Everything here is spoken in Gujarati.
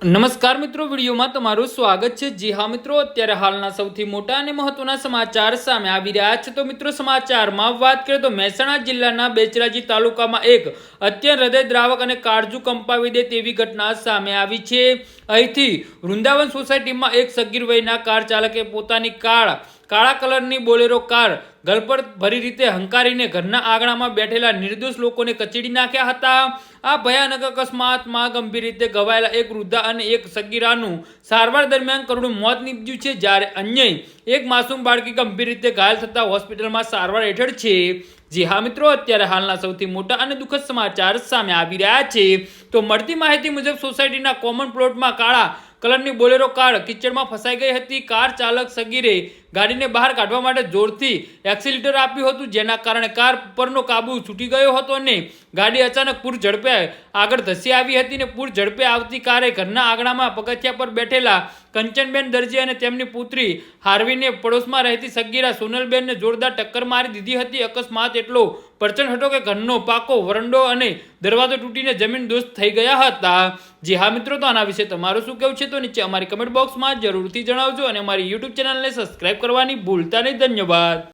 નમસ્કાર મિત્રો, વિડીયોમાં તમારું સ્વાગત છે। જી હા મિત્રો, અત્યારે હાલના સૌથી મોટા અને મહત્વના સમાચાર સામે આવી રહ્યા છે। તો મિત્રો, સમાચારમાં વાત કરીએ તો મહેસાણા જિલ્લાના બેચરાજી તાલુકામાં એક અત્યંત હૃદયદ્રાવક અને કાળજુ કંપાવી દે તેવી ઘટના સામે આવી છે। અહીંથી વૃંદાવન સોસાયટીમાં એક સગીર વયના કાર ચાલકે પોતાની કાળા કલરની બોલેરો કાર ગલપડ ભરી રીતે હંકારીને ઘરના આંગણામાં બેઠેલા નિર્દોષ લોકોને કચડી નાખ્યા હતા। આ ભયાનક અકસ્માતમાં ગંભીર રીતે ઘવાયેલા એક વૃદ્ધા અને એક સગીરાનું સારવાર દરમિયાન કરુણ મોત નીપજ્યું છે, જ્યારે અન્ય એક માસૂમ બાળકી ગંભીર રીતે ઘાયલ થતા હોસ્પિટલમાં સારવાર હેઠળ છે। જી હા મિત્રો, અત્યારે હાલના સૌથી મોટા અને દુઃખદ સમાચાર સામે આવી રહ્યા છે। તો મળતી માહિતી મુજબ સોસાયટીના કોમન પ્લોટમાં કાળા કલરની બોલેરો કાર કિચડમાં ફસાઈ ગઈ હતી। કાર ચાલક સગીરે ગાડીને બહાર કાઢવા માટે જોરથી એક્સિલેટર આપ્યું હતું, જેના કારણે કાર પરનો કાબુ છૂટી ગયો હતો અને ગાડી અચાનક પૂર ઝડપે આગળ ધસી આવી હતી ને પૂર ઝડપે આવતી કારે ઘરના આંગણામાં પગથિયા પર બેઠેલા કંચનબેન દરજી અને તેમની પુત્રી હાર્વીને પડોશમાં રહેતી સગીરા સોનલબેનને જોરદાર ટક્કર મારી દીધી હતી। અકસ્માત એટલો પ્રચંડ હતો કે ઘરનો પાકો વરંડો અને દરવાજો તૂટીને જમીન દોસ્ત થઈ ગયા હતા। જી હા મિત્રો, તો આના વિશે તમારું શું કહેવું છે તો નીચે અમારી કમેન્ટ બોક્સમાં જરૂરથી જણાવજો અને અમારી યુટ્યુબ ચેનલને સબસ્ક્રાઇબ કરવાની ભૂલતા નહીં। ધન્યવાદ।